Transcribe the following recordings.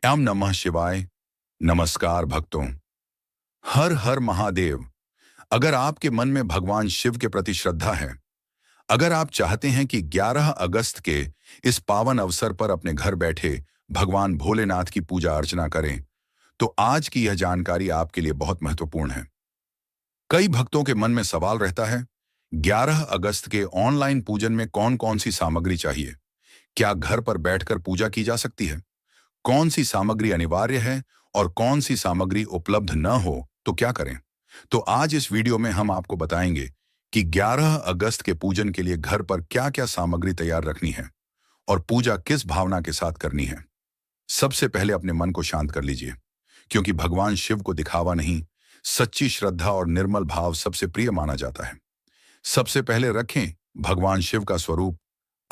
M नमः शिवाय। नमस्कार भक्तों। हर हर महादेव। अगर आपके मन में भगवान शिव के प्रति श्रद्धा है, अगर आप चाहते हैं कि 11 अगस्त के इस पावन अवसर पर अपने घर बैठे भगवान भोलेनाथ की पूजा अर्चना करें, तो आज की यह जानकारी आपके लिए बहुत महत्वपूर्ण है। कई भक्तों के मन में सवाल रहता है, 11 अगस्त के ऑनलाइन पूजन में कौन कौन सी सामग्री चाहिए? क्या घर पर बैठकर पूजा की जा सकती है? कौन सी सामग्री अनिवार्य है और कौन सी सामग्री उपलब्ध न हो तो क्या करें? तो आज इस वीडियो में हम आपको बताएंगे कि 11 अगस्त के पूजन के लिए घर पर क्या-क्या सामग्री तैयार रखनी है और पूजा किस भावना के साथ करनी है। सबसे पहले अपने मन को शांत कर लीजिए, क्योंकि भगवान शिव को दिखावा नहीं, सच्ची श्रद्धा और निर्मल भाव सबसे प्रिय माना जाता है। सबसे पहले रखें भगवान शिव का स्वरूप।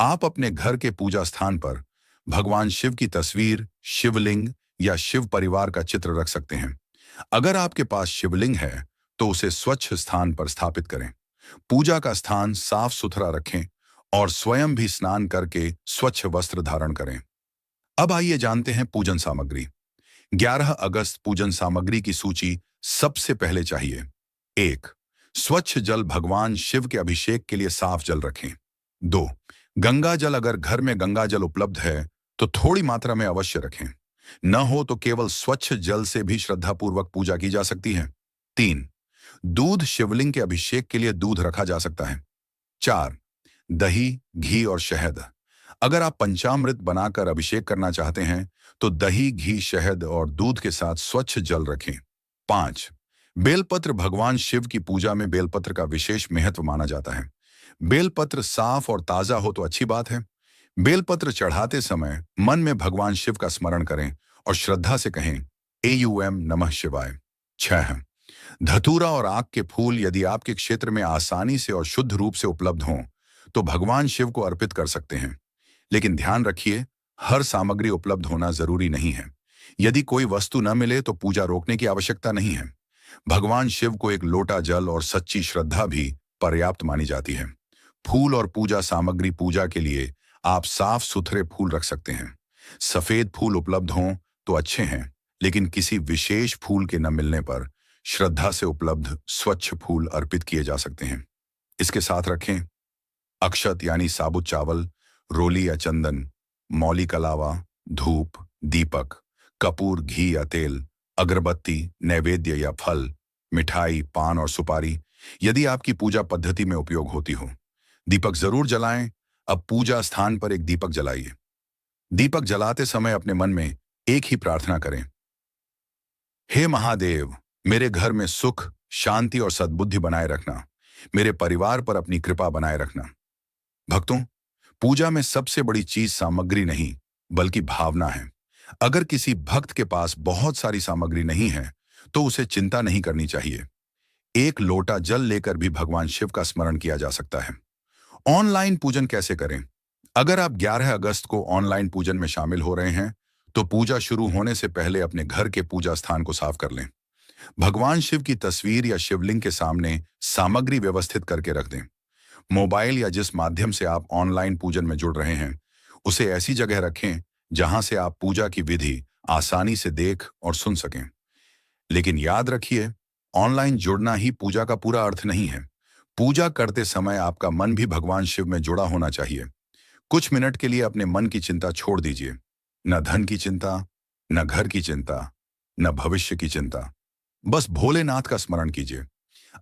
आप अपने घर के पूजा स्थान पर भगवान शिव की तस्वीर, शिवलिंग या शिव परिवार का चित्र रख सकते हैं। अगर आपके पास शिवलिंग है तो उसे स्वच्छ स्थान पर स्थापित करें। पूजा का स्थान साफ सुथरा रखें और स्वयं भी स्नान करके स्वच्छ वस्त्र धारण करें। अब आइए जानते हैं पूजन सामग्री। 11 अगस्त पूजन सामग्री की सूची सबसे पहले चाहिए। 1. स्वच्छ जल। भगवान शिव के अभिषेक के लिए साफ जल रखें। 2. गंगा जल। अगर घर में गंगा जल उपलब्ध है तो थोड़ी मात्रा में अवश्य रखें। न हो तो केवल स्वच्छ जल से भी श्रद्धापूर्वक पूजा की जा सकती है। 3. दूध। शिवलिंग के अभिषेक के लिए दूध रखा जा सकता है। 4. दही, घी और शहद। अगर आप पंचामृत बनाकर अभिषेक करना चाहते हैं तो दही, घी, शहद और दूध के साथ स्वच्छ जल रखें। 5. बेलपत्र। भगवान शिव की पूजा में बेलपत्र का विशेष महत्व माना जाता है। बेलपत्र साफ और ताजा हो तो अच्छी बात है। बेलपत्र चढ़ाते समय मन में भगवान शिव का स्मरण करें और श्रद्धा से कहें एयूएम नमः शिवाय। 6. धतूरा और आक के फूल। यदि आपके क्षेत्र में आसानी से और शुद्ध रूप से उपलब्ध हों तो भगवान शिव को अर्पित कर सकते हैं। लेकिन ध्यान रखिए, हर सामग्री उपलब्ध होना जरूरी नहीं है। यदि कोई वस्तु न मिले तो पूजा रोकने की आवश्यकता नहीं है। भगवान शिव को एक लोटा जल और सच्ची श्रद्धा भी पर्याप्त मानी जाती है। फूल और पूजा सामग्री। पूजा के लिए आप साफ सुथरे फूल रख सकते हैं। सफेद फूल उपलब्ध हों तो अच्छे हैं, लेकिन किसी विशेष फूल के न मिलने पर श्रद्धा से उपलब्ध स्वच्छ फूल अर्पित किए जा सकते हैं। इसके साथ रखें अक्षत यानी साबुत चावल, रोली या चंदन, मौली अलावा धूप, दीपक, कपूर, घी या तेल, अगरबत्ती, नैवेद्य या फल, मिठाई, पान और सुपारी यदि आपकी पूजा पद्धति में उपयोग होती हो। दीपक जरूर जलाएं। अब पूजा स्थान पर एक दीपक जलाइए। दीपक जलाते समय अपने मन में एक ही प्रार्थना करें, हे महादेव, मेरे घर में सुख, शांति और सद्बुद्धि बनाए रखना। मेरे परिवार पर अपनी कृपा बनाए रखना। भक्तों, पूजा में सबसे बड़ी चीज सामग्री नहीं बल्कि भावना है। अगर किसी भक्त के पास बहुत सारी सामग्री नहीं है तो उसे चिंता नहीं करनी चाहिए। एक लोटा जल लेकर भी भगवान शिव का स्मरण किया जा सकता है। ऑनलाइन पूजन कैसे करें? अगर आप 11 अगस्त को ऑनलाइन पूजन में शामिल हो रहे हैं तो पूजा शुरू होने से पहले अपने घर के पूजा स्थान को साफ कर लें। भगवान शिव की तस्वीर या शिवलिंग के सामने सामग्री व्यवस्थित करके रख दें। मोबाइल या जिस माध्यम से आप ऑनलाइन पूजन में जुड़ रहे हैं उसे ऐसी जगह रखें जहां से आप पूजा की विधि आसानी से देख और सुन सकें। लेकिन याद रखिए, ऑनलाइन जुड़ना ही पूजा का पूरा अर्थ नहीं है। पूजा करते समय आपका मन भी भगवान शिव में जुड़ा होना चाहिए। कुछ मिनट के लिए अपने मन की चिंता छोड़ दीजिए। न धन की चिंता, न घर की चिंता, न भविष्य की चिंता। बस भोलेनाथ का स्मरण कीजिए।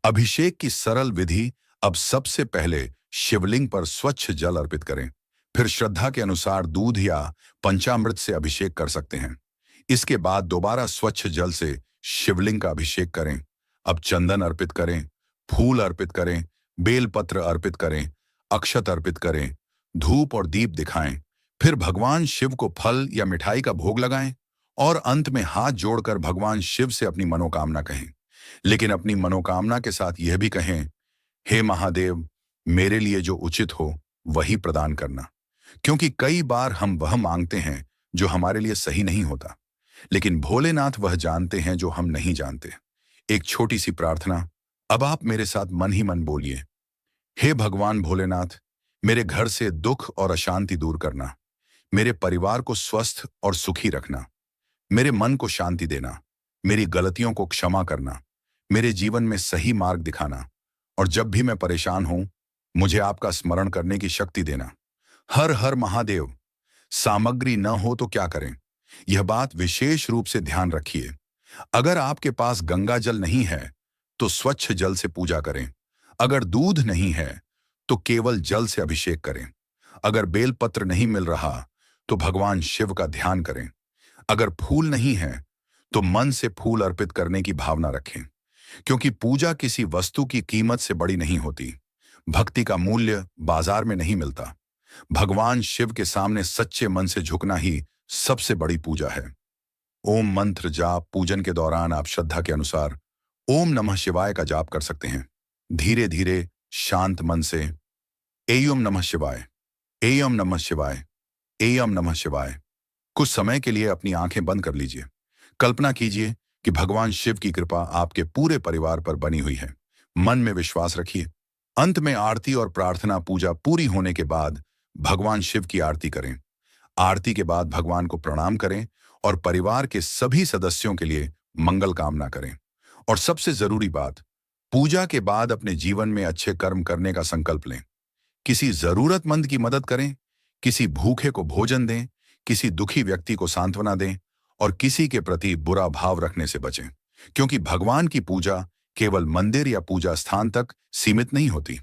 अभिषेक की सरल विधि। अब सबसे पहले शिवलिंग पर स्वच्छ जल अर्पित करें। फिर श्रद्धा के अनुसार दूध या पंचामृत से अभिषेक कर सकते हैं। इसके बाद दोबारा स्वच्छ जल से शिवलिंग का अभिषेक करें। अब चंदन अर्पित करें, फूल अर्पित करें, बेलपत्र अर्पित करें, अक्षत अर्पित करें, धूप और दीप दिखाएं। फिर भगवान शिव को फल या मिठाई का भोग लगाएं और अंत में हाथ जोड़कर भगवान शिव से अपनी मनोकामना कहें। लेकिन अपनी मनोकामना के साथ यह भी कहें, हे महादेव, मेरे लिए जो उचित हो वही प्रदान करना। क्योंकि कई बार हम वह मांगते हैं जो हमारे लिए सही नहीं होता, लेकिन भोलेनाथ वह जानते हैं जो हम नहीं जानते। एक छोटी सी प्रार्थना। अब आप मेरे साथ मन ही मन बोलिए, हे भगवान भोलेनाथ, मेरे घर से दुख और अशांति दूर करना। मेरे परिवार को स्वस्थ और सुखी रखना। मेरे मन को शांति देना, मेरी गलतियों को क्षमा करना, मेरे जीवन में सही मार्ग दिखाना, और जब भी मैं परेशान हूं, मुझे आपका स्मरण करने की शक्ति देना। हर हर महादेव। सामग्री न हो तो क्या करें? यह बात विशेष रूप से ध्यान रखिए। अगर आपके पास गंगा जल नहीं है, तो स्वच्छ जल से पूजा करें। अगर दूध नहीं है, तो केवल जल से अभिषेक करें। अगर बेलपत्र नहीं मिल रहा, तो भगवान शिव का ध्यान करें। अगर फूल नहीं है, तो मन से फूल अर्पित करने की भावना रखें, क्योंकि पूजा किसी वस्तु की कीमत से बड़ी नहीं होती। भक्ति का मूल्य बाजार में नहीं मिलता। भगवान शिव के सामने सच्चे मन से झुकना ही सबसे बड़ी पूजा है। ओम मंत्र जाप पूजन के दौरान आप श्रद्धा के अनुसार ओम नमः शिवाय का जाप कर सकते हैं। धीरे धीरे शांत मन से एयम नमः शिवाय, एयम नमः शिवाय, एयम नमः शिवाय। कुछ समय के लिए अपनी आंखें बंद कर लीजिए। कल्पना कीजिए कि भगवान शिव की कृपा आपके पूरे परिवार पर बनी हुई है। मन में विश्वास रखिए। अंत में आरती और प्रार्थना पूजा पूरी होने के बाद भगवान शिव की आरती करें। आरती के बाद भगवान को प्रणाम करें और परिवार के सभी सदस्यों के लिए मंगल कामना करें। और सबसे जरूरी बात, पूजा के बाद अपने जीवन में अच्छे कर्म करने का संकल्प लें। किसी जरूरतमंद की मदद करें, किसी भूखे को भोजन दें, किसी दुखी व्यक्ति को सांत्वना दें, और किसी के प्रति बुरा भाव रखने से बचें, क्योंकि भगवान की पूजा केवल मंदिर या पूजा स्थान तक सीमित नहीं होती।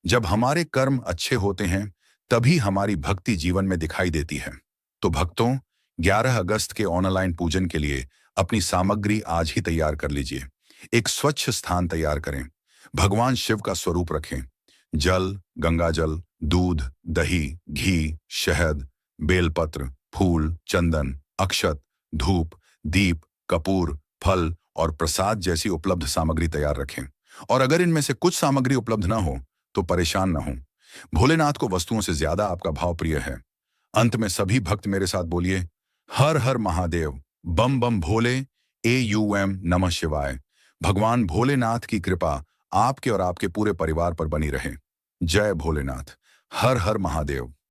जब हमारे कर्म अच्छे होते हैं, तभी हमारी भक्ति जीवन में दिखाई देती है। तो भक्तों, 11 अगस्त के ऑनलाइन पूजन के लिए अपनी सामग्री आज ही तैयार कर लीजिए। एक स्वच्छ स्थान तैयार करें। भगवान शिव का स्वरूप रखें। जल, गंगा जल, दूध, दही, घी, शहद, बेलपत्र, फूल, चंदन, अक्षत, धूप, दीप, कपूर, फल और प्रसाद जैसी उपलब्ध सामग्री तैयार रखें। और अगर इनमें से कुछ सामग्री उपलब्ध न हो, तो परेशान न हो। भोलेनाथ को वस्तुओं से ज्यादा आपका भाव प्रिय है। अंत में सभी भक्त मेरे साथ बोलिए, हर हर महादेव, बम बम भोले, एयूएम नमः शिवाय। भगवान भोलेनाथ की कृपा आपके और आपके पूरे परिवार पर बनी रहे। जय भोलेनाथ। हर हर महादेव।